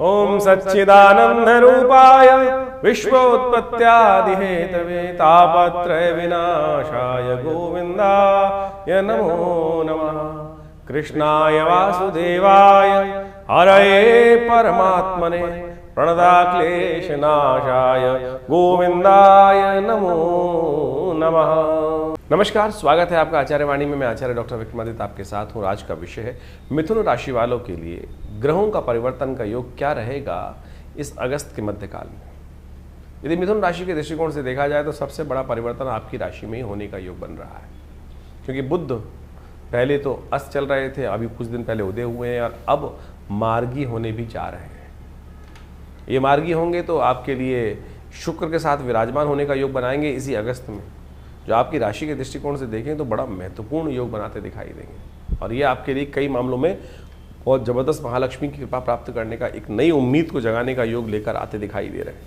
ओम सच्चिदानंद रूपाय विश्वोत्पत्त्यादिहेतवे तापत्रय विनाशाय गोविंदाय नमो नमः। कृष्णाय वासुदेवाय हरये परमात्मने प्रणताक्लेशनाशाय गोविंदाय नमो नमः। नमस्कार, स्वागत है आपका आचार्य वाणी में। मैं आचार्य डॉक्टर विक्रमादित्य आपके साथ हूँ। आज का विषय है मिथुन राशि वालों के लिए ग्रहों का परिवर्तन का योग क्या रहेगा इस अगस्त के मध्यकाल में। यदि मिथुन राशि के दृष्टिकोण से देखा जाए तो सबसे बड़ा परिवर्तन आपकी राशि में ही होने का योग बन रहा है, क्योंकि बुध पहले तो अस्त चल रहे थे, अभी कुछ दिन पहले उदय हुए हैं और अब मार्गी होने भी जा रहे हैं। ये मार्गी होंगे तो आपके लिए शुक्र के साथ विराजमान होने का योग बनाएंगे इसी अगस्त में, जो आपकी राशि के दृष्टिकोण से देखें तो बड़ा महत्वपूर्ण योग बनाते दिखाई देंगे। और ये आपके लिए कई मामलों में बहुत ज़बरदस्त महालक्ष्मी की कृपा प्राप्त करने का, एक नई उम्मीद को जगाने का योग लेकर आते दिखाई दे रहे हैं।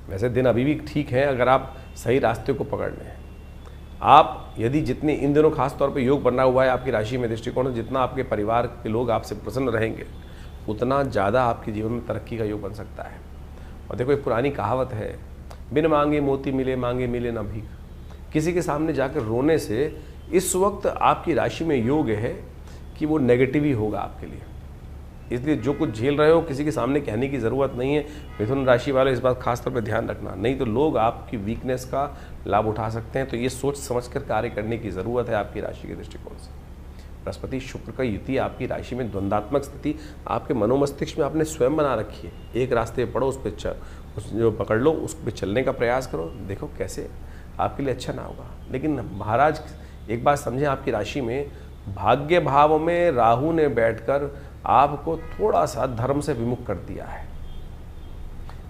वैसे दिन अभी भी ठीक है अगर आप सही रास्ते को पकड़ लें। आप यदि जितने इन दिनों खास तौर पे योग बना हुआ है आपकी राशि में दृष्टिकोण से, जितना आपके परिवार के लोग आपसे प्रसन्न रहेंगे उतना ज़्यादा आपके जीवन में तरक्की का योग बन सकता है। और देखो, एक पुरानी कहावत है, बिन मांगे मोती मिले, मांगे मिले ना भीख। किसी के सामने जाकर रोने से इस वक्त आपकी राशि में योग है कि वो नेगेटिव ही होगा आपके लिए। इसलिए जो कुछ झेल रहे हो किसी के सामने कहने की ज़रूरत नहीं है। मिथुन राशि वाले इस बात खास तौर पे ध्यान रखना, नहीं तो लोग आपकी वीकनेस का लाभ उठा सकते हैं। तो ये सोच समझकर कार्य करने की ज़रूरत है आपकी राशि के दृष्टिकोण से। बृहस्पति शुक्र का युति आपकी राशि में द्वंद्वात्मक स्थिति आपके मनोमस्तिष्क में आपने स्वयं बना रखी है। एक रास्ते पढ़ो, उस पर जो पकड़ लो, उस पर चलने का प्रयास करो, देखो कैसे आपके लिए अच्छा ना होगा। लेकिन महाराज एक बात समझें, आपकी राशि में भाग्य भाव में राहु ने बैठकर आपको थोड़ा सा धर्म से विमुख कर दिया है।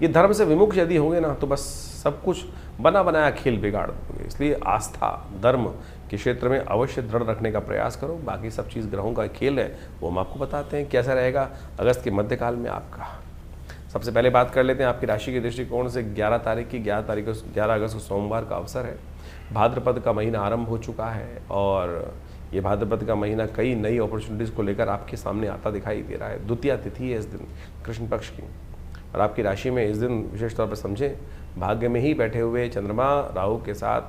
ये धर्म से विमुख यदि होंगे ना तो बस सब कुछ बना बनाया खेल बिगाड़ दोगे। इसलिए आस्था धर्म के क्षेत्र में अवश्य दृढ़ रखने का प्रयास करो। बाकी सब चीज़ ग्रहों का खेल है, वो हम आपको बताते हैं कैसा रहेगा अगस्त के मध्यकाल में आपका। सबसे पहले बात कर लेते हैं आपकी राशि के दृष्टिकोण से 11 अगस्त को सोमवार का अवसर है। भाद्रपद का महीना आरंभ हो चुका है और ये भाद्रपद का महीना कई नई अपॉर्चुनिटीज़ को लेकर आपके सामने आता दिखाई दे रहा है। द्वितीया तिथि है इस दिन कृष्ण पक्ष की, और आपकी राशि में इस दिन विशेष तौर पर समझें भाग्य में ही बैठे हुए चंद्रमा राहु के साथ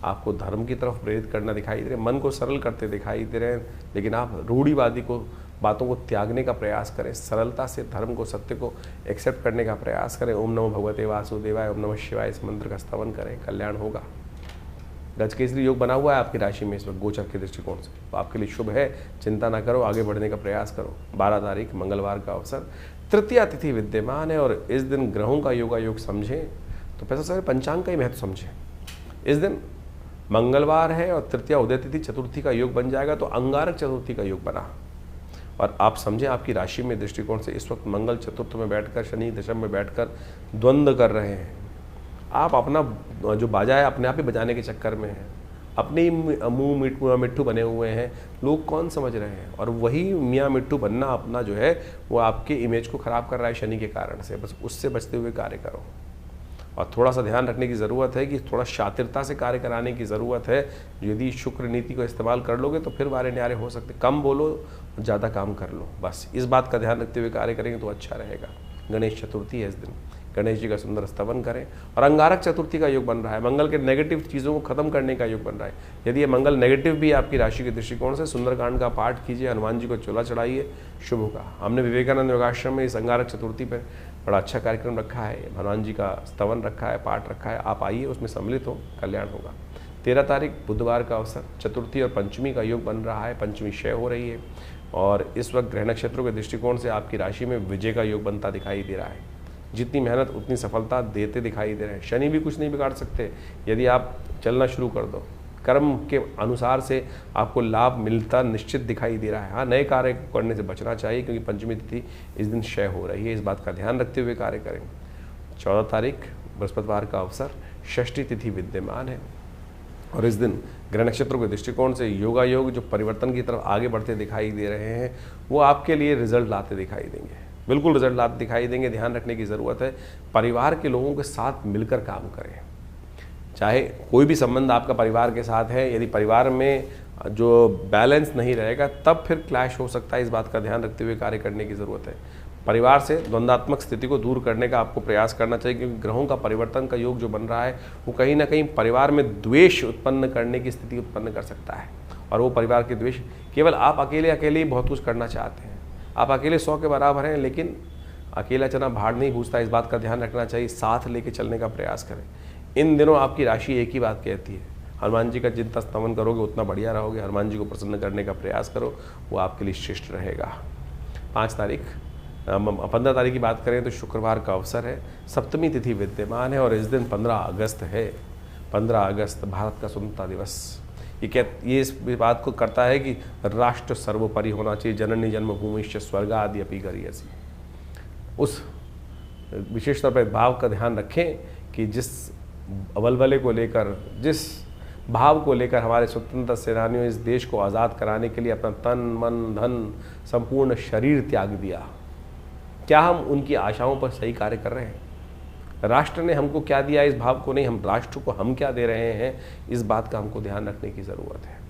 आपको धर्म की तरफ प्रेरित करना दिखाई दे रहे हैं, मन को सरल करते दिखाई दे रहे हैं। लेकिन आप रूढ़िवादी बातों को त्यागने का प्रयास करें, सरलता से धर्म को सत्य को एक्सेप्ट करने का प्रयास करें। ओम नमो भगवते वासुदेवाय, ओम नमः शिवाय, इस मंत्र का स्तवन करें, कल्याण होगा। गजकेसरी योग बना हुआ है आपकी राशि में इस वक्त गोचर के दृष्टिकोण से, तो आपके लिए शुभ है। चिंता ना करो, आगे बढ़ने का प्रयास करो। 12 तारीख मंगलवार का अवसर, तृतीया तिथि विद्यमान है और इस दिन ग्रहों का योगा योग समझें तो पैसा सारे पंचांग का ही महत्व समझें। इस दिन मंगलवार है और तृतीया उदय तिथि चतुर्थी का योग बन जाएगा, तो अंगारक चतुर्थी का योग बना। और आप समझें आपकी राशि में दृष्टिकोण से इस वक्त मंगल चतुर्थ में बैठकर, शनि दशम में बैठकर द्वंद्व कर रहे हैं। आप अपना जो बाजा है अपने आप ही बजाने के चक्कर में है, अपने मुँह मिट्ठू बने हुए हैं। लोग कौन समझ रहे हैं, और वही मियाँ मिट्ठू बनना अपना जो है वो आपके इमेज को ख़राब कर रहा है शनि के कारण से। बस उससे बचते हुए कार्य करो। और थोड़ा सा ध्यान रखने की ज़रूरत है कि थोड़ा शातिरता से कार्य कराने की ज़रूरत है। यदि शुक्र नीति को इस्तेमाल कर लोगे तो फिर वारे न्यारे हो सकते। कम बोलो, ज़्यादा काम कर लो, बस इस बात का ध्यान रखते हुए कार्य करेंगे तो अच्छा रहेगा। गणेश चतुर्थी है इस दिन, गणेश जी का सुंदर स्तवन करें। और अंगारक चतुर्थी का योग बन रहा है, मंगल के नेगेटिव चीज़ों को खत्म करने का योग बन रहा है। यदि ये मंगल नेगेटिव भी आपकी राशि के दृष्टिकोण से, सुंदरकांड का पाठ कीजिए, हनुमान जी को चोला चढ़ाइए, शुभ होगा। हमने विवेकानंद योगाश्रम में इस अंगारक चतुर्थी पर बड़ा अच्छा कार्यक्रम रखा है, हनुमान जी का स्तवन रखा है, पाठ रखा है। आप आइए, उसमें सम्मिलित हो, कल्याण होगा। 13 तारीख बुधवार का अवसर, चतुर्थी और पंचमी का योग बन रहा है, पंचमी क्षय हो रही है और इस वक्त ग्रह नक्षत्रों के दृष्टिकोण से आपकी राशि में विजय का योग बनता दिखाई दे रहा है। जितनी मेहनत उतनी सफलता देते दिखाई दे रहे हैं। शनि भी कुछ नहीं बिगाड़ सकते यदि आप चलना शुरू कर दो। कर्म के अनुसार से आपको लाभ मिलता निश्चित दिखाई दे रहा है। हाँ, नए कार्य करने से बचना चाहिए क्योंकि पंचमी तिथि इस दिन क्षय हो रही है, इस बात का ध्यान रखते हुए कार्य करेंगे। 14 तारीख बृहस्पतिवार का अवसर, षष्ठी तिथि विद्यमान है और इस दिन ग्रह नक्षत्रों के दृष्टिकोण से योगा योग जो परिवर्तन की तरफ आगे बढ़ते दिखाई दे रहे हैं वो आपके लिए रिजल्ट लाते दिखाई देंगे, बिल्कुल रिजल्ट लाते दिखाई देंगे। ध्यान रखने की ज़रूरत है, परिवार के लोगों के साथ मिलकर काम करें। चाहे कोई भी संबंध आपका परिवार के साथ है, यदि परिवार में जो बैलेंस नहीं रहेगा तब फिर क्लैश हो सकता है, इस बात का ध्यान रखते हुए कार्य करने की ज़रूरत है। परिवार से द्वंद्वात्मक स्थिति को दूर करने का आपको प्रयास करना चाहिए, क्योंकि ग्रहों का परिवर्तन का योग जो बन रहा है वो कहीं ना कहीं परिवार में द्वेष उत्पन्न करने की स्थिति उत्पन्न कर सकता है। और वो परिवार के द्वेष केवल आप अकेले ही बहुत कुछ करना चाहते हैं। आप अकेले 100 के बराबर हैं, लेकिन अकेला चना भाड़ नहीं भूजता, इस बात का ध्यान रखना चाहिए। साथ लेके चलने का प्रयास करें। इन दिनों आपकी राशि एक ही बात कहती है, हनुमान जी का जितना स्तमन करोगे उतना बढ़िया रहोगे। हनुमान जी को प्रसन्न करने का प्रयास करो, वो आपके लिए श्रेष्ठ रहेगा। 15 तारीख की बात करें तो शुक्रवार का अवसर है, सप्तमी तिथि विद्यमान है और इस दिन 15 अगस्त है। 15 अगस्त भारत का स्वतंत्रता दिवस। ये इस बात को करता है कि राष्ट्र सर्वोपरि होना चाहिए। जननी जन्मभूमिश्च स्वर्गादि अपि गरीयसी। उस विशेष तौर पर भाव का ध्यान रखें कि जिस वलवले को लेकर, जिस भाव को लेकर हमारे स्वतंत्रता सेनानियों इस देश को आज़ाद कराने के लिए अपना तन मन धन संपूर्ण शरीर त्याग दिया, क्या हम उनकी आशाओं पर सही कार्य कर रहे हैं? राष्ट्र ने हमको क्या दिया, इस भाव को नहीं, हम राष्ट्र को हम क्या दे रहे हैं, इस बात का हमको ध्यान रखने की ज़रूरत है।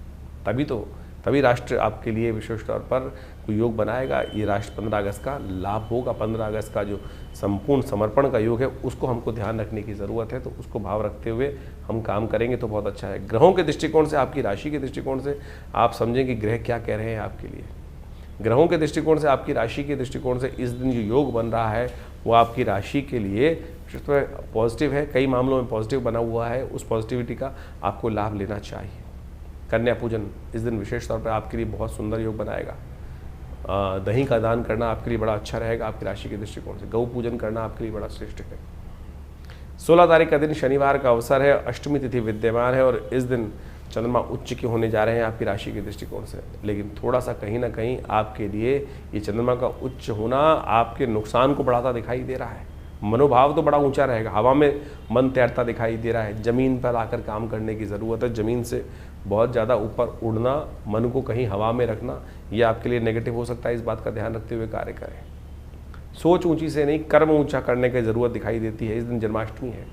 तभी राष्ट्र आपके लिए विशेष तौर पर कोई योग बनाएगा। ये राष्ट्र 15 अगस्त का लाभ होगा। 15 अगस्त का जो संपूर्ण समर्पण का योग है उसको हमको ध्यान रखने की ज़रूरत है। तो उसको भाव रखते हुए हम काम करेंगे तो बहुत अच्छा है। ग्रहों के दृष्टिकोण से, आपकी राशि के दृष्टिकोण से आप समझें कि ग्रह क्या कह रहे हैं आपके लिए। ग्रहों के दृष्टिकोण से, आपकी राशि के दृष्टिकोण से इस दिन जो योग बन रहा है वो आपकी राशि के लिए पॉजिटिव है। कई मामलों में पॉजिटिव बना हुआ है। उस पॉजिटिविटी का आपको लाभ लेना चाहिए। कन्या पूजन इस दिन विशेष तौर पर आपके लिए बहुत सुंदर योग बनाएगा। दही का दान करना आपके लिए बड़ा अच्छा रहेगा आपकी राशि के दृष्टिकोण से। गौ पूजन करना आपके लिए बड़ा श्रेष्ठ है। 16 तारीख का दिन शनिवार का अवसर है, अष्टमी तिथि विद्यमान है और इस दिन चंद्रमा उच्च के होने जा रहे हैं आपकी राशि के दृष्टिकोण से। लेकिन थोड़ा सा कहीं ना कहीं आपके लिए ये चंद्रमा का उच्च होना आपके नुकसान को बढ़ाता दिखाई दे रहा है। मनोभाव तो बड़ा ऊंचा रहेगा, हवा में मन तैरता दिखाई दे रहा है। ज़मीन पर आकर काम करने की ज़रूरत है। ज़मीन से बहुत ज़्यादा ऊपर उड़ना, मन को कहीं हवा में रखना, ये आपके लिए नेगेटिव हो सकता है। इस बात का ध्यान रखते हुए कार्य करें। सोच ऊंची से नहीं, कर्म ऊंचा करने की ज़रूरत दिखाई देती है। इस दिन जन्माष्टमी है,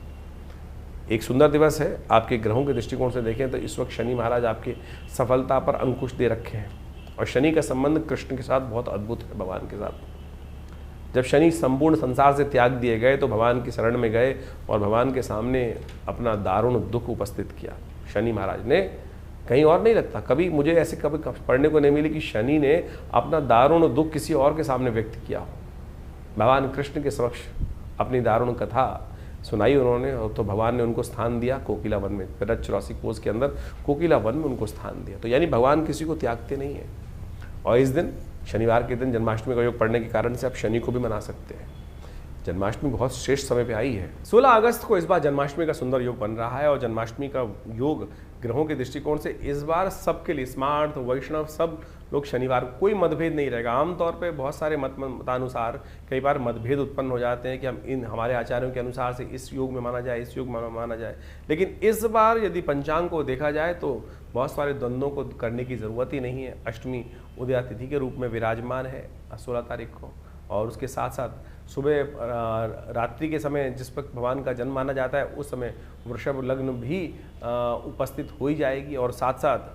एक सुंदर दिवस है। आपके ग्रहों के दृष्टिकोण से देखें तो इस वक्त शनि महाराज आपके सफलता पर अंकुश दे रखे हैं और शनि का संबंध कृष्ण के साथ बहुत अद्भुत है, भगवान के साथ। जब शनि संपूर्ण संसार से त्याग दिए गए तो भगवान की शरण में गए और भगवान के सामने अपना दारुण दुख उपस्थित किया। शनि महाराज ने, कहीं और नहीं लगता, कभी मुझे ऐसे कभी पढ़ने को नहीं मिली कि शनि ने अपना दारुण दुख किसी और के सामने व्यक्त किया हो। भगवान कृष्ण के समक्ष अपनी दारुण कथा सुनाई उन्होंने और तो भगवान ने उनको स्थान दिया कोकिला वन में। 84 कोस के अंदर कोकिला वन में उनको स्थान दिया। तो यानी भगवान किसी को त्यागते नहीं है। और इस दिन शनिवार के दिन जन्माष्टमी का योग पड़ने के कारण से आप शनि को भी मना सकते हैं। जन्माष्टमी बहुत श्रेष्ठ समय पे आई है। 16 अगस्त को इस बार जन्माष्टमी का सुंदर योग बन रहा है और जन्माष्टमी का योग ग्रहों के दृष्टिकोण से इस बार सबके लिए, स्मार्ट वैष्णव सब लोग शनिवार, कोई मतभेद नहीं रहेगा। आमतौर पे बहुत सारे मतानुसार कई बार मतभेद उत्पन्न हो जाते हैं कि हम हमारे आचार्यों के अनुसार से इस योग में माना जाए, इस योग में माना जाए। लेकिन इस बार यदि पंचांग को देखा जाए तो बहुत सारे द्वंद्वों को करने की ज़रूरत ही नहीं है। अष्टमी उदया तिथि के रूप में विराजमान है 16 तारीख को और उसके साथ साथ सुबह रात्रि के समय जिस वक्त भगवान का जन्म माना जाता है उस समय वृषभ लग्न भी उपस्थित हो ही जाएगी और साथ साथ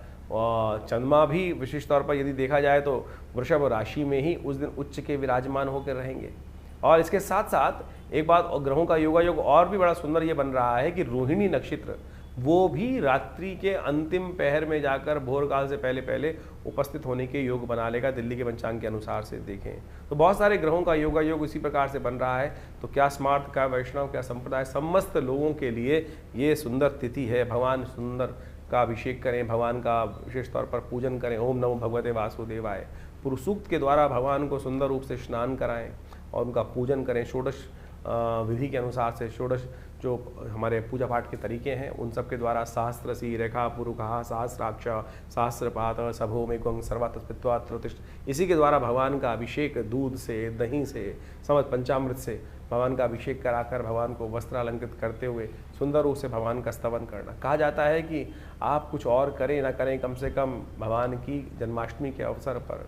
चंद्रमा भी विशेष तौर पर यदि देखा जाए तो वृषभ राशि में ही उस दिन उच्च के विराजमान होकर रहेंगे। और इसके साथ साथ एक बात और ग्रहों का योगायोग और भी बड़ा सुंदर ये बन रहा है कि रोहिणी नक्षत्र वो भी रात्रि के अंतिम पहर में जाकर भोर काल से पहले पहले उपस्थित होने के योग बना लेगा। दिल्ली के पंचांग के अनुसार से देखें तो बहुत सारे ग्रहों का योगायोग इसी प्रकार से बन रहा है। तो क्या स्मार्ट, क्या वैष्णव, क्या संप्रदाय, समस्त लोगों के लिए ये सुंदर तिथि है। भगवान सुंदर का अभिषेक करें, भगवान का विशेष तौर पर पूजन करें। ओम नमो भगवते वासुदेवाय पुरुष सूक्त के द्वारा भगवान को सुंदर रूप से स्नान कराएं और उनका पूजन करें। षोडश विधि के अनुसार से षोडश जो हमारे पूजा पाठ के तरीके हैं उन सब के द्वारा सहस्रसी रेखा पुरुखा सहस्राक्ष सहस्रपात सभो में गंग सर्वात्मत्वा त्रोतिष्ठ, इसी के द्वारा भगवान का अभिषेक दूध से, दही से, समस्त पंचामृत से भगवान का अभिषेक कराकर भगवान को वस्त्रालंकृत करते हुए सुंदर रूप से भगवान का स्तवन करना। कहा जाता है कि आप कुछ और करें ना करें, कम से कम भगवान की जन्माष्टमी के अवसर पर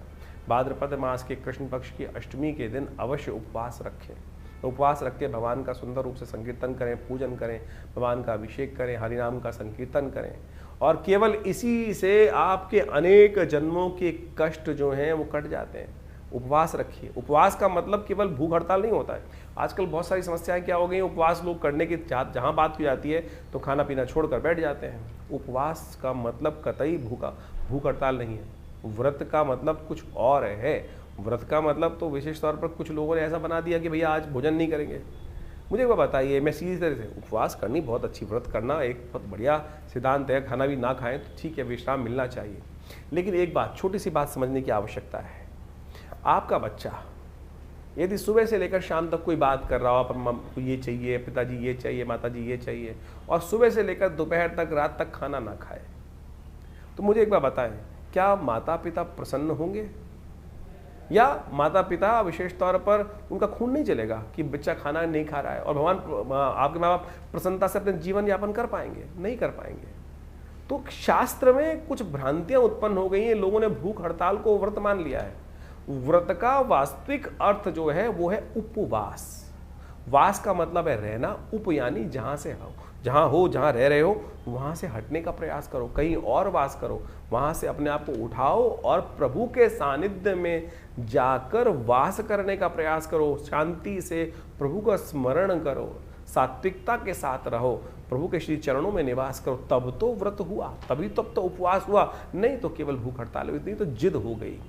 भाद्रपद मास के कृष्ण पक्ष की अष्टमी के दिन अवश्य उपवास रखें। उपवास रख के भगवान का सुंदर रूप से संकीर्तन करें, पूजन करें, भगवान का अभिषेक करें, हरिनाम का संकीर्तन करें और केवल इसी से आपके अनेक जन्मों के कष्ट जो हैं वो कट जाते हैं। उपवास रखिए। उपवास का मतलब केवल भूख हड़ताल नहीं होता है। आजकल बहुत सारी समस्याएं क्या हो गई हैं, उपवास लोग करने की जहाँ बात की जाती है तो खाना पीना छोड़कर बैठ जाते हैं। उपवास का मतलब कतई भूख हड़ताल नहीं है। व्रत का मतलब कुछ और है। व्रत का मतलब तो विशेष तौर पर कुछ लोगों ने ऐसा बना दिया कि भैया आज भोजन नहीं करेंगे। मुझे वो बताइए, मैं सीधी तरह से, उपवास करनी बहुत अच्छी, व्रत करना एक बहुत बढ़िया सिद्धांत है, खाना भी ना खाएं तो ठीक है, विश्राम मिलना चाहिए। लेकिन एक बात, छोटी सी बात समझने की आवश्यकता है। आपका बच्चा यदि सुबह से लेकर शाम तक कोई बात कर रहा हो, आपको ये चाहिए, पिताजी ये चाहिए, माताजी ये चाहिए, और सुबह से लेकर दोपहर तक, रात तक खाना ना खाए, तो मुझे एक बात बताएं, क्या माता पिता प्रसन्न होंगे? या माता पिता विशेष तौर पर उनका खून नहीं चलेगा कि बच्चा खाना नहीं खा रहा है, और भगवान आपके माँ बाप प्रसन्नता से अपने जीवन यापन कर पाएंगे? नहीं कर पाएंगे। तो शास्त्र में कुछ भ्रांतियां उत्पन्न हो गई हैं, लोगों ने भूख हड़ताल को व्रत मान लिया है। व्रत का वास्तविक अर्थ जो है वो है उपवास। वास का मतलब है रहना, उप यानी जहां से हो, जहां रह रहे हो वहां से हटने का प्रयास करो, कहीं और वास करो, वहां से अपने आप को उठाओ और प्रभु के सानिध्य में जाकर वास करने का प्रयास करो। शांति से प्रभु का स्मरण करो, सात्विकता के साथ रहो, प्रभु के श्री चरणों में निवास करो, तब तो व्रत हुआ, तभी तब तो उपवास हुआ। नहीं तो केवल भूख हड़ताल हुई, नहीं तो जिद हो गई।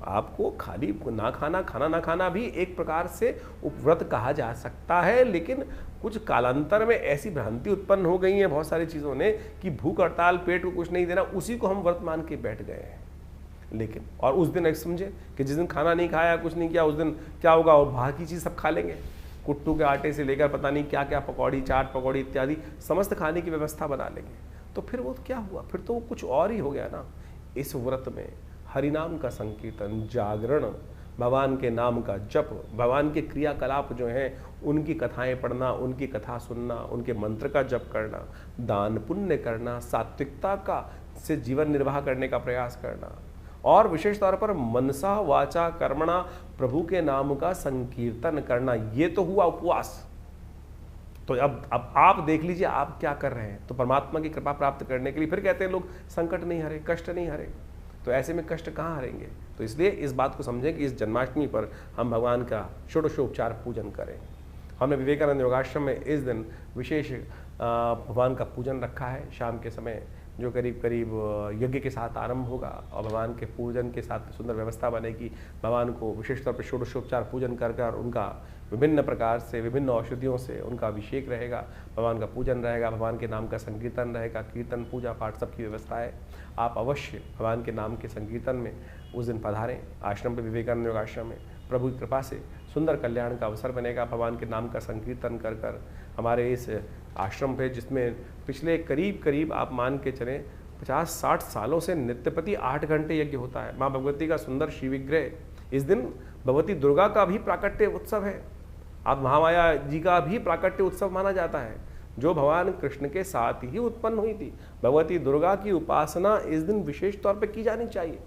आपको खाली खाना ना खाना भी एक प्रकार से उपव्रत कहा जा सकता है, लेकिन कुछ कालांतर में ऐसी भ्रांति उत्पन्न हो गई है बहुत सारी चीज़ों ने कि भूख हड़ताल, पेट को कुछ नहीं देना, उसी को हम व्रत मान के बैठ गए हैं। लेकिन और उस दिन एक समझे कि जिस दिन खाना नहीं खाया, कुछ नहीं किया, उस दिन क्या होगा, और बाहर की चीज़ सब खा लेंगे, कुट्टू के आटे से लेकर पता नहीं क्या क्या, पकौड़ी, चाट पकौड़ी इत्यादि समस्त खाने की व्यवस्था बना लेंगे। तो फिर वो क्या हुआ, फिर तो वो कुछ और ही हो गया ना। इस व्रत में हरिनाम का संकीर्तन, जागरण, भगवान के नाम का जप, भगवान के क्रियाकलाप जो हैं उनकी कथाएं पढ़ना, उनकी कथा सुनना, उनके मंत्र का जप करना, दान पुण्य करना, सात्विकता का से जीवन निर्वाह करने का प्रयास करना, और विशेष तौर पर मनसा वाचा कर्मणा प्रभु के नाम का संकीर्तन करना, ये तो हुआ उपवास। तो अब आप देख लीजिए आप क्या कर रहे हैं। तो परमात्मा की कृपा प्राप्त करने के लिए फिर कहते हैं लोग संकट नहीं हरे, कष्ट नहीं हरे। तो ऐसे में कष्ट कहाँ हरेंगे? तो इसलिए इस बात को समझें कि इस जन्माष्टमी पर हम भगवान का षोडशोपचार पूजन करें। हमने विवेकानंद योगाश्रम में इस दिन विशेष भगवान का पूजन रखा है शाम के समय, जो करीब करीब यज्ञ के साथ आरंभ होगा और भगवान के पूजन के साथ सुंदर व्यवस्था बनेगी। भगवान को विशेष तौर पर षोडशोपचार पूजन कर उनका विभिन्न प्रकार से, विभिन्न औषधियों से उनका अभिषेक रहेगा, भगवान का पूजन रहेगा, भगवान के नाम का संकीर्तन रहेगा, कीर्तन पूजा पाठ सबकी व्यवस्था है। आप अवश्य भगवान के नाम के संकीर्तन में उस दिन पधारें आश्रम पे, विवेकानंद योग आश्रम में। प्रभु की कृपा से सुंदर कल्याण का अवसर बनेगा भगवान के नाम का संकीर्तन कर हमारे इस आश्रम पे, जिसमें पिछले करीब आप मान के चलें 50-60 सालों से नित्यप्रति 8 घंटे यज्ञ होता है। माँ भगवती का सुंदर श्री विग्रह, इस दिन भगवती दुर्गा का भी प्राकट्य उत्सव है, आप महामाया जी का भी प्राकट्य उत्सव माना जाता है, जो भगवान कृष्ण के साथ ही उत्पन्न हुई थी। भगवती दुर्गा की उपासना इस दिन विशेष तौर पर की जानी चाहिए,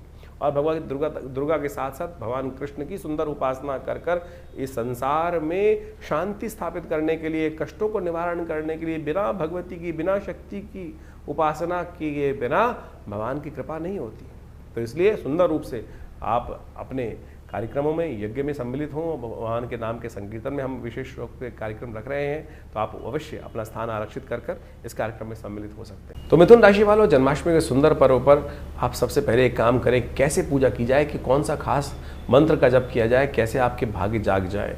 और भगवती दुर्गा के साथ साथ भगवान कृष्ण की सुंदर उपासना कर इस संसार में शांति स्थापित करने के लिए, कष्टों को निवारण करने के लिए, बिना भगवती की, बिना शक्ति की उपासना किए बिना भगवान की कृपा नहीं होती। तो इसलिए सुंदर रूप से आप अपने कार्यक्रमों में, यज्ञ में सम्मिलित हों। भगवान के नाम के संकीर्तन में हम विशेष रूप से कार्यक्रम रख रहे हैं, तो आप अवश्य अपना स्थान आरक्षित कर इस कार्यक्रम में सम्मिलित हो सकते हैं। तो मिथुन राशि वालों, जन्माष्टमी के सुंदर पर्व पर आप सबसे पहले एक काम करें, कैसे पूजा की जाए, कि कौन सा खास मंत्र का जप किया जाए, कैसे आपके भाग्य जाग जाए।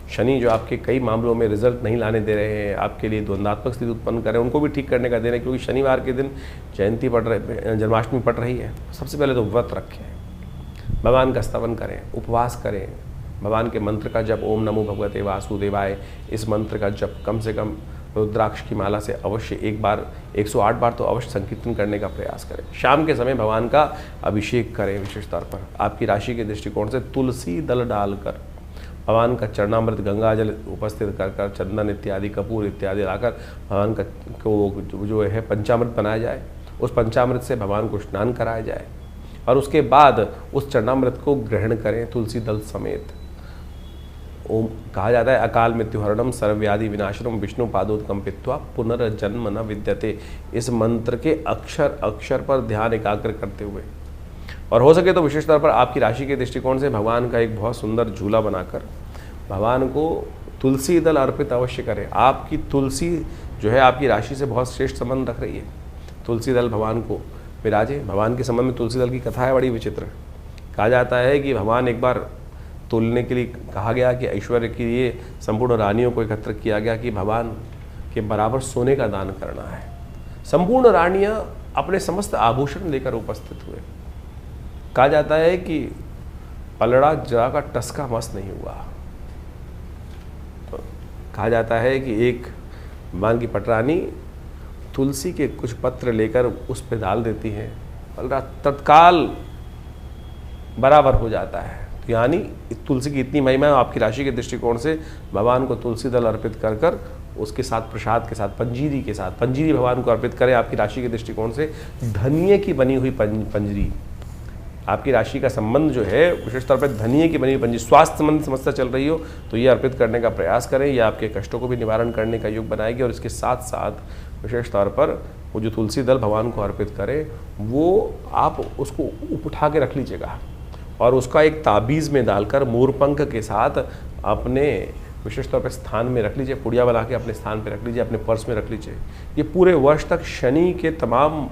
शनि जो आपके कई मामलों में रिजल्ट नहीं लाने दे रहे हैं, आपके लिए द्वंद्वात्मक स्थिति उत्पन्न कर रहे हैं, उनको भी ठीक करने का दे रहे हैं, क्योंकि शनिवार के दिन जयंती जन्माष्टमी पड़ रही है। सबसे पहले तो व्रत रखें, भगवान का स्तवन करें, उपवास करें, भगवान के मंत्र का जप, ओम नमो भगवते वासुदेवाय, इस मंत्र का जप कम से कम रुद्राक्ष की माला से अवश्य 108 बार तो अवश्य संकीर्तन करने का प्रयास करें। शाम के समय भगवान का अभिषेक करें। विशेष तौर पर आपकी राशि के दृष्टिकोण से तुलसी दल डालकर भगवान का चरणामृत, गंगा जल उपस्थित कर चंदन इत्यादि, कपूर इत्यादि लाकर भगवान का को जो है पंचामृत बनाया जाए, उस पंचामृत से भगवान को स्नान कराया जाए, और उसके बाद उस चरणामृत को ग्रहण करें तुलसी दल समेत। ओम कहा जाता है, अकाल मृत्युहरणम सर्वव्याधि विनाशनम विष्णु पादोत्कंपित्वा पुनर्जन्म न विद्यते। इस मंत्र के अक्षर अक्षर पर ध्यान एकाग्र करते हुए और हो सके तो विशेष तौर पर आपकी राशि के दृष्टिकोण से भगवान का एक बहुत सुंदर झूला बनाकर भगवान को तुलसी दल अर्पित अवश्य करें। आपकी तुलसी जो है आपकी राशि से बहुत श्रेष्ठ संबंध रख रही है। तुलसी दल भगवान को विराजे। भगवान के संबंध में तुलसी दल की कथा है बड़ी विचित्र। कहा जाता है कि भगवान एक बार तुलने के लिए कहा गया कि ऐश्वर्य के लिए संपूर्ण रानियों को एकत्र किया गया कि भगवान के बराबर सोने का दान करना है। संपूर्ण रानियां अपने समस्त आभूषण लेकर उपस्थित हुए। कहा जाता है कि पलड़ा जरा का टसका मस्त नहीं हुआ। तो कहा जाता है कि एक भगवान की पटरानी तुलसी के कुछ पत्र लेकर उस पर डाल देती है, पलड़ा तत्काल बराबर हो जाता है। तो यानी तुलसी की इतनी महिमा है। आपकी राशि के दृष्टिकोण से भगवान को तुलसी दल अर्पित कर कर उसके साथ प्रसाद के साथ पंजीरी के साथ पंजीरी भगवान को अर्पित करें। आपकी राशि के दृष्टिकोण से धनिये की बनी हुई पंजरी, आपकी राशि का संबंध जो है विशेष तौर पर धनिये की बनी हुई पंजरी, स्वास्थ्य संबंधी समस्या चल रही हो तो ये अर्पित करने का प्रयास करें। यह आपके कष्टों को भी निवारण करने का योग बनाएगी। और इसके साथ साथ विशेष तौर पर वो जो तुलसी दल भगवान को अर्पित करें वो आप उसको उठा के रख लीजिएगा और उसका एक ताबीज़ में डालकर मोरपंख के साथ अपने विशेष तौर पर स्थान में रख लीजिए। पुड़िया बना के अपने स्थान पर रख लीजिए, अपने पर्स में रख लीजिए। ये पूरे वर्ष तक शनि के तमाम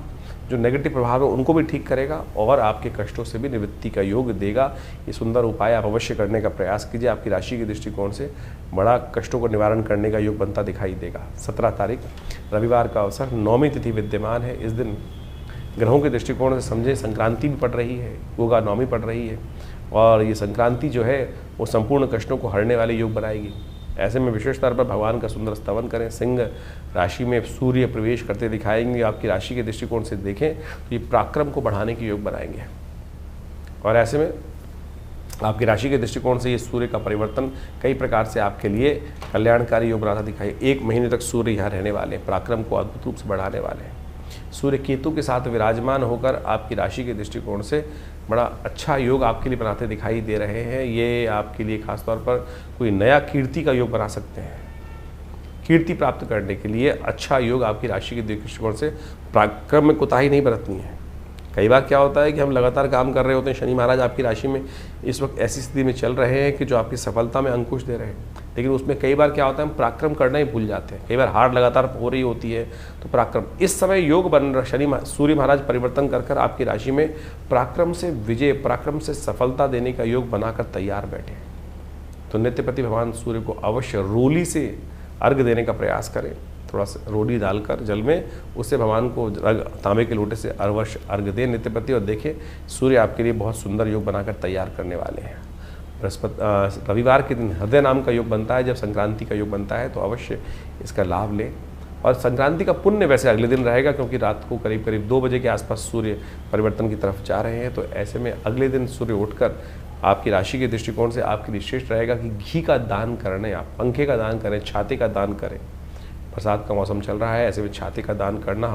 जो नेगेटिव प्रभाव है उनको भी ठीक करेगा और आपके कष्टों से भी निवृत्ति का योग देगा। ये सुंदर उपाय आप अवश्य करने का प्रयास कीजिए। आपकी राशि के दृष्टिकोण से बड़ा कष्टों को निवारण करने का योग बनता दिखाई देगा। 17 तारीख रविवार का अवसर, 9वीं तिथि विद्यमान है। इस दिन ग्रहों के दृष्टिकोण से समझे संक्रांति भी पड़ रही है, गोगा नवमी पड़ रही है और ये संक्रांति जो है वो संपूर्ण कष्टों को हरने वाले योग बनाएगी। ऐसे में विशेष तौर पर भगवान का सुंदर स्तवन करें। सिंह राशि में सूर्य प्रवेश करते दिखाएंगे। आपकी राशि के दृष्टिकोण से देखें तो ये पराक्रम को बढ़ाने के योग बनाएंगे। और ऐसे में आपकी राशि के दृष्टिकोण से ये सूर्य का परिवर्तन कई प्रकार से आपके लिए कल्याणकारी योग बनाता दिखाई। 1 महीने तक सूर्य यहाँ रहने वाले हैं, पराक्रम को अद्भुत रूप से बढ़ाने वाले हैं। सूर्य केतु के साथ विराजमान होकर आपकी राशि के दृष्टिकोण से बड़ा अच्छा योग आपके लिए बनाते दिखाई दे रहे हैं। ये आपके लिए खासतौर पर कोई नया कीर्ति का योग बना सकते हैं। कीर्ति प्राप्त करने के लिए अच्छा योग आपकी राशि के दृष्टिकोण से पराक्रम में कोताही नहीं बरतनी है। कई बार क्या होता है कि हम लगातार काम कर रहे होते हैं, शनि महाराज आपकी राशि में इस वक्त ऐसी स्थिति में चल रहे हैं कि जो आपकी सफलता में अंकुश दे रहे हैं, लेकिन उसमें कई बार क्या होता है हम पराक्रम करना ही भूल जाते हैं। कई बार हार लगातार हो रही होती है तो पराक्रम, इस समय योग बन रहा, सूर्य महाराज परिवर्तन कर कर आपकी राशि में पराक्रम से विजय, पराक्रम से सफलता देने का योग बनाकर तैयार बैठे। तो नित्यपति भगवान सूर्य को अवश्य रोली से अर्घ देने का प्रयास करें। थोड़ा सा रोली डालकर जल में उससे भगवान को तांबे के लोटे से अवश्य अर्घ दें नित्यपति। और देखें सूर्य आपके लिए बहुत सुंदर योग बनाकर तैयार करने वाले हैं। बृहस्पति रविवार के दिन हृदय नाम का योग बनता है। जब संक्रांति का योग बनता है तो अवश्य इसका लाभ लें। और संक्रांति का पुण्य वैसे अगले दिन रहेगा क्योंकि रात को करीब करीब 2 बजे के आसपास सूर्य परिवर्तन की तरफ जा रहे हैं। तो ऐसे में अगले दिन सूर्य उठकर आपकी राशि के दृष्टिकोण से आपके लिए श्रेष्ठ रहेगा कि घी का दान करें, आप पंखे का दान करें, छाते का दान करें। बरसात का मौसम चल रहा है, ऐसे में छाते का दान करना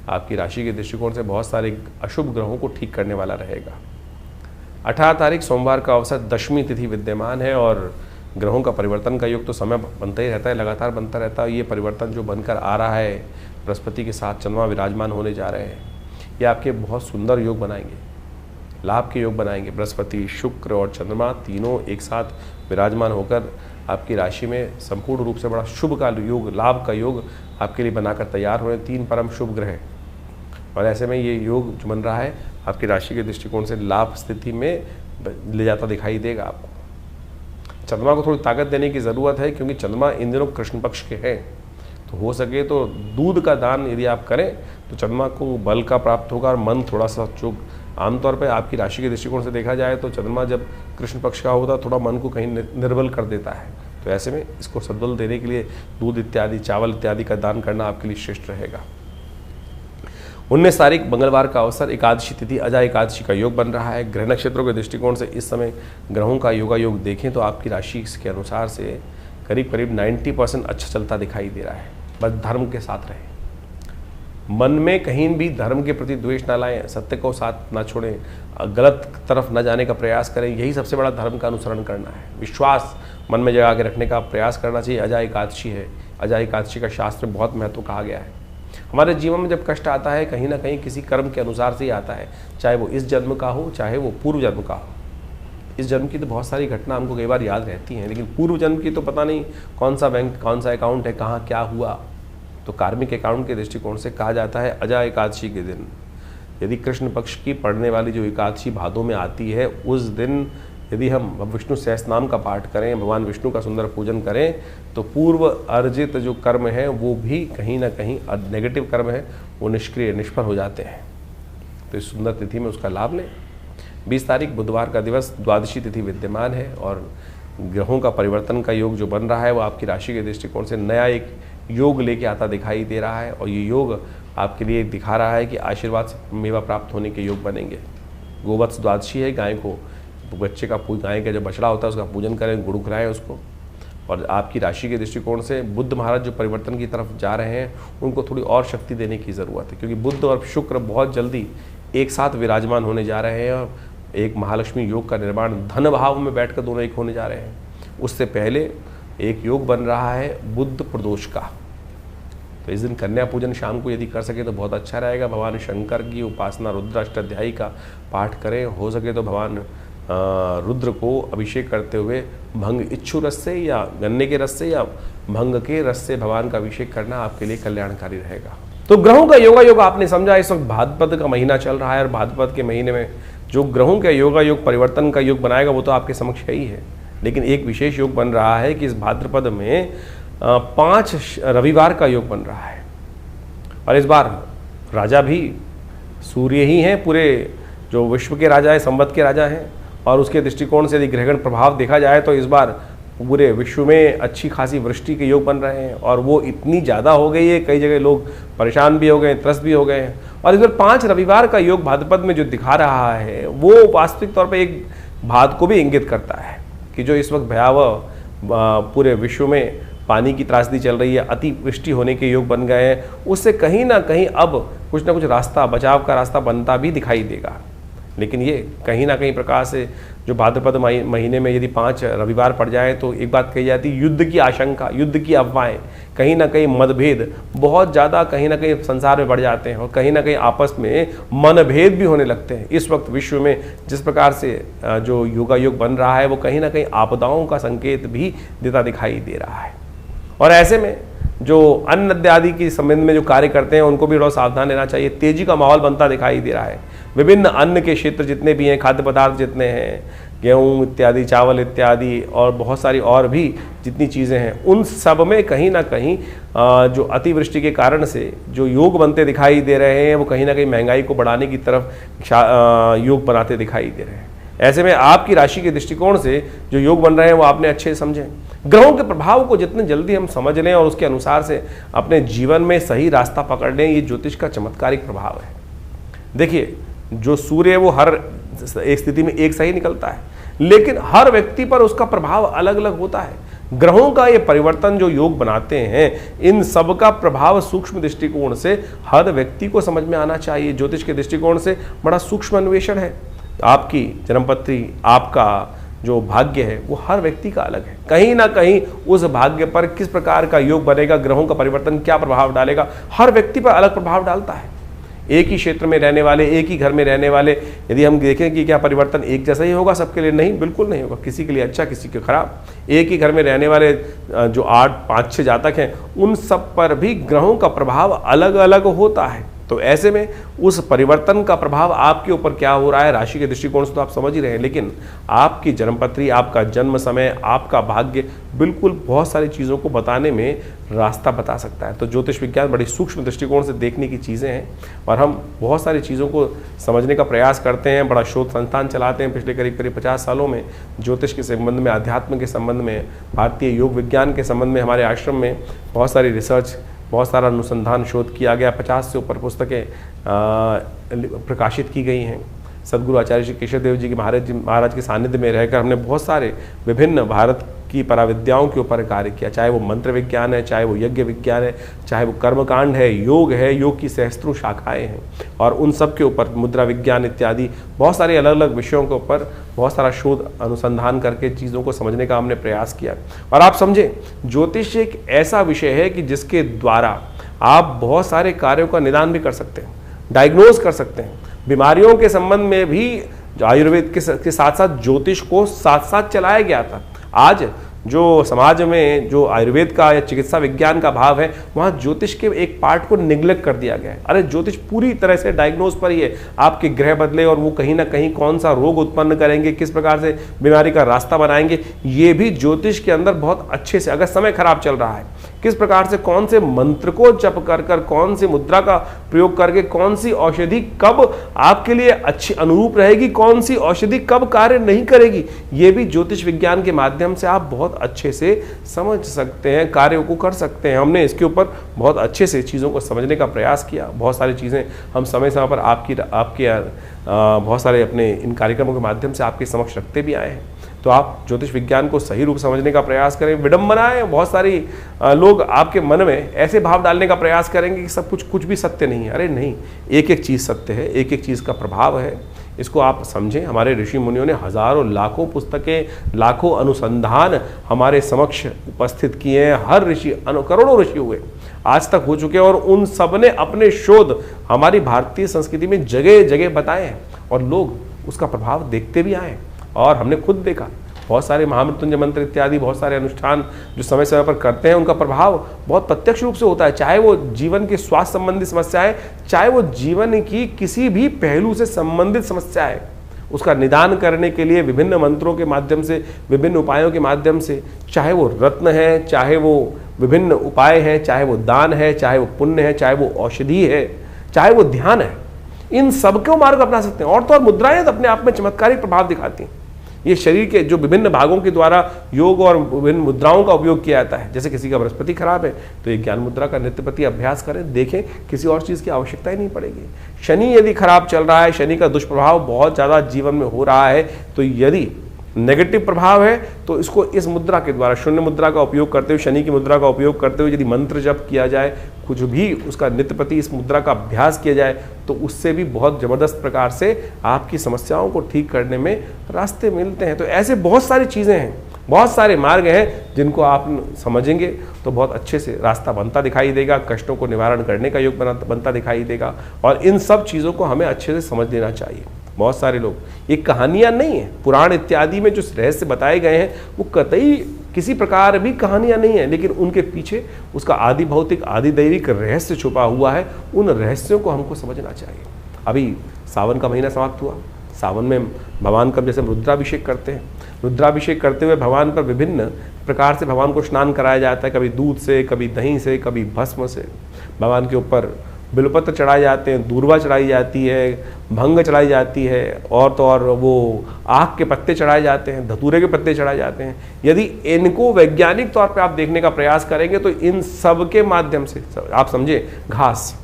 आपकी राशि के दृष्टिकोण से बहुत सारे अशुभ ग्रहों को ठीक करने वाला रहेगा। 18 तारीख सोमवार का अवसर, 10वीं तिथि विद्यमान है और ग्रहों का परिवर्तन का योग तो समय बनता ही रहता है, लगातार बनता रहता है। ये परिवर्तन जो बनकर आ रहा है बृहस्पति के साथ चंद्रमा विराजमान होने जा रहे हैं, ये आपके बहुत सुंदर योग बनाएंगे, लाभ के योग बनाएंगे। बृहस्पति, शुक्र और चंद्रमा तीनों एक साथ विराजमान होकर आपकी राशि में संपूर्ण रूप से बड़ा शुभ का योग, लाभ का योग आपके लिए बनाकर तैयार हो रहे हैं। 3 परम शुभ ग्रह और ऐसे में ये योग जो बन रहा है आपकी राशि के दृष्टिकोण से लाभ स्थिति में ले जाता दिखाई देगा आपको। चंद्रमा को थोड़ी ताकत देने की ज़रूरत है क्योंकि चंद्रमा इन दिनों कृष्ण पक्ष के हैं। तो हो सके तो दूध का दान यदि आप करें तो चंद्रमा को बल का प्राप्त होगा और मन थोड़ा सा चुप। आमतौर पर आपकी राशि के दृष्टिकोण से देखा जाए तो चंद्रमा जब कृष्ण पक्ष का होता थोड़ा मन को कहीं निर्बल कर देता है। तो ऐसे में इसको सद्बल देने के लिए दूध इत्यादि, चावल इत्यादि का दान करना आपके लिए श्रेष्ठ रहेगा। 19 तारीख मंगलवार का अवसर, एकादशी तिथि, अजा एकादशी का योग बन रहा है। ग्रह नक्षत्रों के दृष्टिकोण से इस समय ग्रहों का योगा योग देखें तो आपकी राशि के अनुसार से करीब करीब 90% अच्छा चलता दिखाई दे रहा है। बस धर्म के साथ रहें, मन में कहीं भी धर्म के प्रति द्वेष ना लाएं, सत्य को साथ ना छोड़ें, गलत तरफ न जाने का प्रयास करें। यही सबसे बड़ा धर्म का अनुसरण करना है। विश्वास मन में जगा के रखने का प्रयास करना चाहिए। अजा एकादशी है, अजा एकादशी का शास्त्र में बहुत महत्व कहा गया है। हमारे जीवन में जब कष्ट आता है कहीं ना कहीं किसी कर्म के अनुसार से ही आता है, चाहे वो इस जन्म का हो चाहे वो पूर्व जन्म का हो। इस जन्म की तो बहुत सारी घटना हमको कई बार याद रहती हैं, लेकिन पूर्व जन्म की तो पता नहीं कौन सा बैंक, कौन सा अकाउंट है, कहाँ क्या हुआ। तो कार्मिक अकाउंट के दृष्टिकोण से कहा जाता है अजा एकादशी के दिन यदि कृष्ण पक्ष की पड़ने वाली जो एकादशी भादों में आती है, उस दिन यदि हम विष्णु सहस्रनाम का पाठ करें, भगवान विष्णु का सुंदर पूजन करें, तो पूर्व अर्जित जो कर्म है वो भी कहीं ना कहीं नेगेटिव कर्म है वो निष्क्रिय, निष्फल हो जाते हैं। तो इस सुंदर तिथि में उसका लाभ लें। 20 तारीख बुधवार का दिवस, द्वादशी तिथि विद्यमान है और ग्रहों का परिवर्तन का योग जो बन रहा है वो आपकी राशि के दृष्टिकोण से नया एक योग लेके आता दिखाई दे रहा है। और ये योग आपके लिए दिखा रहा है कि आशीर्वाद से मेवा प्राप्त होने के योग बनेंगे। गोवत्स द्वादशी है, गाय को, बच्चे का गाय का जो बछड़ा होता है उसका पूजन करें, गुड़ खिलाएं उसको। और आपकी राशि के दृष्टिकोण से बुध महाराज जो परिवर्तन की तरफ जा रहे हैं उनको थोड़ी और शक्ति देने की ज़रूरत है, क्योंकि बुध और शुक्र बहुत जल्दी एक साथ विराजमान होने जा रहे हैं और एक महालक्ष्मी योग का निर्माण धन भाव में बैठकर दोनों एक होने जा रहे हैं। उससे पहले एक योग बन रहा है बुध प्रदोष का। तो इस दिन कन्या पूजन शाम को यदि कर सके तो बहुत अच्छा रहेगा। भगवान शंकर की उपासना रुद्र अष्टाध्यायी का पाठ करें, हो सके तो भगवान रुद्र को अभिषेक करते हुए भंग इच्छु रस से या गन्ने के रस से या भंग के रस से भगवान का अभिषेक करना आपके लिए कल्याणकारी रहेगा। तो ग्रहों का योगा योग आपने समझा। इस वक्त भाद्रपद का महीना चल रहा है और भाद्रपद के महीने में जो ग्रहों का योगा योग परिवर्तन का योग बनाएगा वो तो आपके समक्ष है ही है, लेकिन एक विशेष योग बन रहा है कि इस भाद्रपद में 5 रविवार का योग बन रहा है। और इस बार राजा भी सूर्य ही हैं, पूरे जो विश्व के राजा हैं, संवत के राजा हैं। और उसके दृष्टिकोण से यदि ग्रहण प्रभाव देखा जाए तो इस बार पूरे विश्व में अच्छी खासी वृष्टि के योग बन रहे हैं और वो इतनी ज़्यादा हो गई है, कई जगह लोग परेशान भी हो गए, त्रस्त भी हो गए हैं। और इस बार 5 रविवार का योग भाद्रपद में जो दिखा रहा है वो वास्तविक तौर पर एक बात को भी इंगित करता है कि जो इस वक्त भयावह पूरे विश्व में पानी की त्रासदी चल रही है, अतिवृष्टि होने के योग बन गए हैं, उससे कहीं ना कहीं अब कुछ ना कुछ रास्ता, बचाव का रास्ता बनता भी दिखाई देगा। लेकिन ये कहीं ना कहीं प्रकार से जो भाद्रपद महीने में यदि 5 रविवार पड़ जाए तो एक बात कही जाती है, युद्ध की आशंका, युद्ध की अफवाहें, कहीं ना कहीं मतभेद बहुत ज़्यादा कहीं ना कहीं संसार में बढ़ जाते हैं और कहीं ना कहीं आपस में मनभेद भी होने लगते हैं। इस वक्त विश्व में जिस प्रकार से जो योगा योग बन रहा है वो कहीं ना कहीं आपदाओं का संकेत भी देता दिखाई दे रहा है। और ऐसे में जो अन्न इत्यादि के संबंध में जो कार्य करते हैं उनको भी थोड़ा सावधान रहना चाहिए। तेजी का माहौल बनता दिखाई दे रहा है। विभिन्न अन्न के क्षेत्र जितने भी हैं, खाद्य पदार्थ जितने हैं, गेहूँ इत्यादि, चावल इत्यादि और बहुत सारी और भी जितनी चीज़ें हैं, उन सब में कहीं ना कहीं जो अतिवृष्टि के कारण से जो योग बनते दिखाई दे रहे हैं वो कहीं ना कहीं महंगाई को बढ़ाने की तरफ योग बनाते दिखाई दे रहे हैं। ऐसे में आपकी राशि के दृष्टिकोण से जो योग बन रहे हैं वो आपने अच्छे समझें। ग्रहों के प्रभाव को जितने जल्दी हम समझ लें और उसके अनुसार से अपने जीवन में सही रास्ता पकड़ लें, ये ज्योतिष का चमत्कारिक प्रभाव है। देखिए, जो सूर्य है वो हर एक स्थिति में एक सही निकलता है, लेकिन हर व्यक्ति पर उसका प्रभाव अलग अलग होता है। ग्रहों का ये परिवर्तन जो योग बनाते हैं, इन सब का प्रभाव सूक्ष्म दृष्टिकोण से हर व्यक्ति को समझ में आना चाहिए। ज्योतिष के दृष्टिकोण से बड़ा सूक्ष्म अन्वेषण है। आपकी जन्मपत्री, आपका जो भाग्य है वो हर व्यक्ति का अलग है। कहीं ना कहीं उस भाग्य पर किस प्रकार का योग बनेगा, ग्रहों का परिवर्तन क्या प्रभाव डालेगा, हर व्यक्ति पर अलग प्रभाव डालता है। एक ही क्षेत्र में रहने वाले, एक ही घर में रहने वाले, यदि हम देखें कि क्या परिवर्तन एक जैसा ही होगा सबके लिए, नहीं, बिल्कुल नहीं होगा। किसी के लिए अच्छा, किसी के खराब। एक ही घर में रहने वाले जो 8, 5, 6 जातक हैं, उन सब पर भी ग्रहों का प्रभाव अलग अलग होता है। तो ऐसे में उस परिवर्तन का प्रभाव आपके ऊपर क्या हो रहा है राशि के दृष्टिकोण से तो आप समझ ही रहे हैं, लेकिन आपकी जन्मपत्री, आपका जन्म समय, आपका भाग्य बिल्कुल बहुत सारी चीज़ों को बताने में रास्ता बता सकता है। तो ज्योतिष विज्ञान बड़ी सूक्ष्म दृष्टिकोण से देखने की चीज़ें हैं और हम बहुत सारी चीज़ों को समझने का प्रयास करते हैं। बड़ा शोध संस्थान चलाते हैं पिछले करीब 50 सालों में। ज्योतिष के संबंध में, अध्यात्म के संबंध में, भारतीय योग विज्ञान के संबंध में हमारे आश्रम में बहुत सारी रिसर्च, बहुत सारा अनुसंधान शोध किया गया। 50 से ऊपर पुस्तकें प्रकाशित की गई हैं। सदगुरु आचार्य श्री केशव देव जी के महाराज के सानिध्य में रहकर हमने बहुत सारे विभिन्न भारत की पराविद्याओं के ऊपर कार्य किया, चाहे वो मंत्र विज्ञान है, चाहे वो यज्ञ विज्ञान है, चाहे वो कर्मकांड है, योग की सहस्त्रों शाखाएं हैं और उन सब के ऊपर मुद्रा विज्ञान इत्यादि बहुत सारे अलग अलग विषयों के ऊपर बहुत सारा शोध अनुसंधान करके चीज़ों को समझने का हमने प्रयास किया। और आप समझें, ज्योतिष एक ऐसा विषय है कि जिसके द्वारा आप बहुत सारे कार्यों का निदान भी कर सकते हैं, डायग्नोज कर सकते हैं। बीमारियों के संबंध में भी आयुर्वेद के साथ साथ ज्योतिष को साथ साथ चलाया गया था। आज जो समाज में जो आयुर्वेद का या चिकित्सा विज्ञान का भाव है, वहाँ ज्योतिष के एक पार्ट को निग्लेक्ट कर दिया गया है। अरे ज्योतिष पूरी तरह से डायग्नोज पर ही है, आपके ग्रह बदले और वो कहीं ना कहीं कौन सा रोग उत्पन्न करेंगे, किस प्रकार से बीमारी का रास्ता बनाएंगे, ये भी ज्योतिष के अंदर बहुत अच्छे से, अगर समय खराब चल रहा है, किस प्रकार से कौन से मंत्र को जप कर कर, कौन सी मुद्रा का प्रयोग करके, कौन सी औषधि कब आपके लिए अच्छी अनुरूप रहेगी, कौन सी औषधि कब कार्य नहीं करेगी, ये भी ज्योतिष विज्ञान के माध्यम से आप बहुत अच्छे से समझ सकते हैं, कार्यों को कर सकते हैं। हमने इसके ऊपर बहुत अच्छे से चीज़ों को समझने का प्रयास किया। बहुत सारी चीज़ें हम समय समय पर आपके बहुत सारे अपने इन कार्यक्रमों के माध्यम से आपके समक्ष रखते भी आए हैं। तो आप ज्योतिष विज्ञान को सही रूप समझने का प्रयास करें। विडंबनाएं, बहुत सारी लोग आपके मन में ऐसे भाव डालने का प्रयास करेंगे कि सब कुछ भी सत्य नहीं है। अरे नहीं, एक एक चीज़ सत्य है, एक एक चीज़ का प्रभाव है। इसको आप समझें। हमारे ऋषि मुनियों ने हजारों लाखों पुस्तकें, लाखों अनुसंधान हमारे समक्ष उपस्थित किए हैं। हर ऋषि, करोड़ों ऋषि हुए आज तक हो चुके हैं, और उन सब ने अपने शोध हमारी भारतीय संस्कृति में जगह जगह बताए हैं, और लोग उसका प्रभाव देखते भी आए। और हमने खुद देखा, बहुत सारे महामृत्युंजय मंत्र इत्यादि बहुत सारे अनुष्ठान जो समय समय पर करते हैं, उनका प्रभाव बहुत प्रत्यक्ष रूप से होता है। चाहे वो जीवन के स्वास्थ्य संबंधी समस्याएं, चाहे वो जीवन की किसी भी पहलू से संबंधित समस्या है, उसका निदान करने के लिए विभिन्न मंत्रों के माध्यम से, विभिन्न उपायों के माध्यम से, चाहे वो रत्न है, चाहे वो विभिन्न उपाय हैं, चाहे वो दान है, चाहे वो पुण्य है, चाहे वो औषधि है, चाहे वो ध्यान है, इन सबको मार्ग अपना सकते हैं। और तो और मुद्राएं तो अपने आप में चमत्कारी प्रभाव दिखाती हैं। ये शरीर के जो विभिन्न भागों के द्वारा योग और विभिन्न मुद्राओं का उपयोग किया जाता है। जैसे किसी का बृहस्पति खराब है तो ये ज्ञान मुद्रा का नित्य प्रति अभ्यास करें, देखें, किसी और चीज़ की आवश्यकता ही नहीं पड़ेगी। शनि यदि खराब चल रहा है, शनि का दुष्प्रभाव बहुत ज़्यादा जीवन में हो रहा है, तो यदि नेगेटिव प्रभाव है तो इसको इस मुद्रा के द्वारा, शून्य मुद्रा का उपयोग करते हुए, शनि की मुद्रा का उपयोग करते हुए यदि मंत्र जप किया जाए, कुछ भी उसका नित्य प्रति इस मुद्रा का अभ्यास किया जाए, तो उससे भी बहुत ज़बरदस्त प्रकार से आपकी समस्याओं को ठीक करने में रास्ते मिलते हैं। तो ऐसे बहुत सारी चीज़ें हैं, बहुत सारे मार्ग हैं जिनको आप समझेंगे तो बहुत अच्छे से रास्ता बनता दिखाई देगा, कष्टों को निवारण करने का योग बनता दिखाई देगा। और इन सब चीज़ों को हमें अच्छे से समझ लेना चाहिए। बहुत सारे लोग, ये कहानियाँ नहीं है, पुराण इत्यादि में जो रहस्य बताए गए हैं वो कतई किसी प्रकार भी कहानियाँ नहीं है, लेकिन उनके पीछे उसका आदि भौतिक, आदि दैविक रहस्य छुपा हुआ है। उन रहस्यों को हमको समझना चाहिए। अभी सावन का महीना समाप्त हुआ, सावन में भगवान का जैसे रुद्राभिषेक करते हैं, रुद्राभिषेक करते हुए भगवान पर विभिन्न प्रकार से भगवान को स्नान कराया जाता है, कभी दूध से, कभी दही से, कभी भस्म से। भगवान के ऊपर बिलपत्र चढ़ाए जाते हैं, दूर्वा चढ़ाई जाती है, भंग चढ़ाई जाती है, और तो और वो आक के पत्ते चढ़ाए जाते हैं, धतूरे के पत्ते चढ़ाए जाते हैं। यदि इनको वैज्ञानिक तौर पे आप देखने का प्रयास करेंगे तो इन सब के माध्यम से आप समझे, घास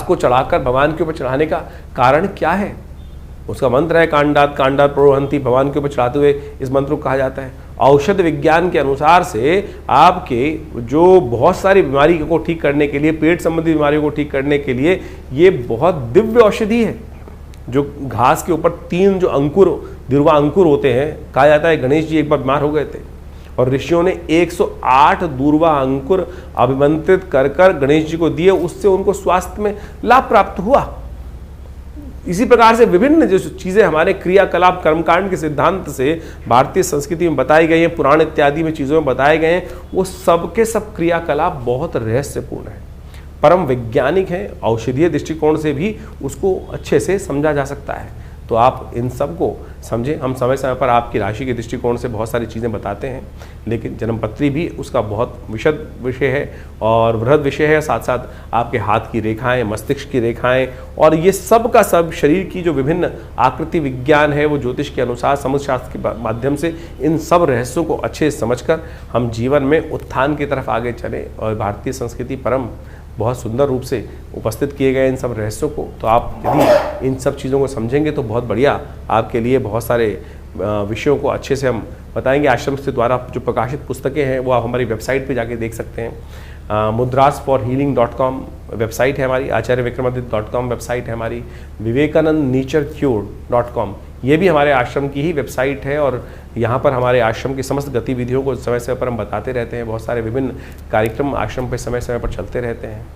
को चढ़ाकर भगवान के ऊपर चढ़ाने का कारण क्या है? उसका मंत्र है कांडात कांडात प्रोहंती। भगवान के ऊपर चढ़ाते हुए इस मंत्र को कहा जाता है। औषध विज्ञान के अनुसार से आपके जो बहुत सारी बीमारी को ठीक करने के लिए, पेट संबंधी बीमारियों को ठीक करने के लिए ये बहुत दिव्य औषधि है। जो घास के ऊपर 3 जो अंकुर, दिरवा अंकुर होते हैं, कहा जाता है गणेश जी एक बार बीमार हो गए थे और ऋषियों ने 108 दूर्वा अंकुर अभिमंत्रित कर कर गणेश जी को दिए, उससे उनको स्वास्थ्य में लाभ प्राप्त हुआ। इसी प्रकार से विभिन्न जो चीज़ें हमारे क्रियाकलाप कर्मकांड के सिद्धांत से भारतीय संस्कृति में बताई गई हैं, पुराण इत्यादि में चीज़ों में बताए गए हैं, वो सब के सब क्रियाकलाप बहुत रहस्यपूर्ण है, परम वैज्ञानिक है। औषधीय दृष्टिकोण से भी उसको अच्छे से समझा जा सकता है। तो आप इन सब को समझें। हम समय समय पर आपकी राशि के दृष्टिकोण से बहुत सारी चीज़ें बताते हैं, लेकिन जन्मपत्री भी उसका बहुत विशद विषय है और वृहद विषय है। साथ साथ आपके हाथ की रेखाएं, मस्तिष्क की रेखाएं, और ये सब का सब शरीर की जो विभिन्न आकृति विज्ञान है, वो ज्योतिष के अनुसार, समुद्रशास्त्र के माध्यम से इन सब रहस्यों को अच्छे से समझकर हम जीवन में उत्थान की तरफ आगे चलें। और भारतीय संस्कृति परम बहुत सुंदर रूप से उपस्थित किए गए इन सब रहस्यों को, तो आप यदि इन सब चीज़ों को समझेंगे तो बहुत बढ़िया आपके लिए बहुत सारे विषयों को अच्छे से हम बताएंगे। आश्रम से द्वारा जो प्रकाशित पुस्तकें हैं वो आप हमारी वेबसाइट पे जाके देख सकते हैं। mudrasforhealing.com वेबसाइट है हमारी, आचार्य विक्रमादित्य.com वेबसाइट है हमारी, vivekanandnaturecure.com ये भी हमारे आश्रम की ही वेबसाइट है और यहाँ पर हमारे आश्रम की समस्त गतिविधियों को समय समय पर हम बताते रहते हैं। बहुत सारे विभिन्न कार्यक्रम आश्रम पर समय समय पर चलते रहते हैं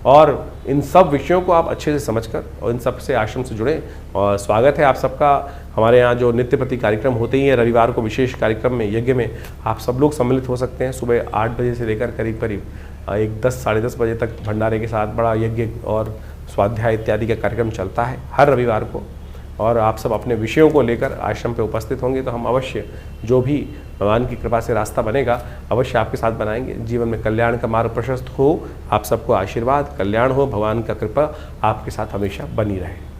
और इन सब विषयों को आप अच्छे से समझकर और इन सब से आश्रम से जुड़ें। और स्वागत है आप सबका हमारे यहाँ जो नित्य प्रति कार्यक्रम होते ही हैं। रविवार को विशेष कार्यक्रम में, यज्ञ में आप सब लोग सम्मिलित हो सकते हैं। सुबह 8 बजे से लेकर करीब करीब 10 साढ़े 10 बजे तक भंडारे के साथ बड़ा यज्ञ और स्वाध्याय इत्यादि का कार्यक्रम चलता है हर रविवार को। और आप सब अपने विषयों को लेकर आश्रम पे उपस्थित होंगे तो हम अवश्य जो भी भगवान की कृपा से रास्ता बनेगा अवश्य आपके साथ बनाएंगे। जीवन में कल्याण का मार्ग प्रशस्त हो, आप सबको आशीर्वाद, कल्याण हो, भगवान का कृपा आपके साथ हमेशा बनी रहे।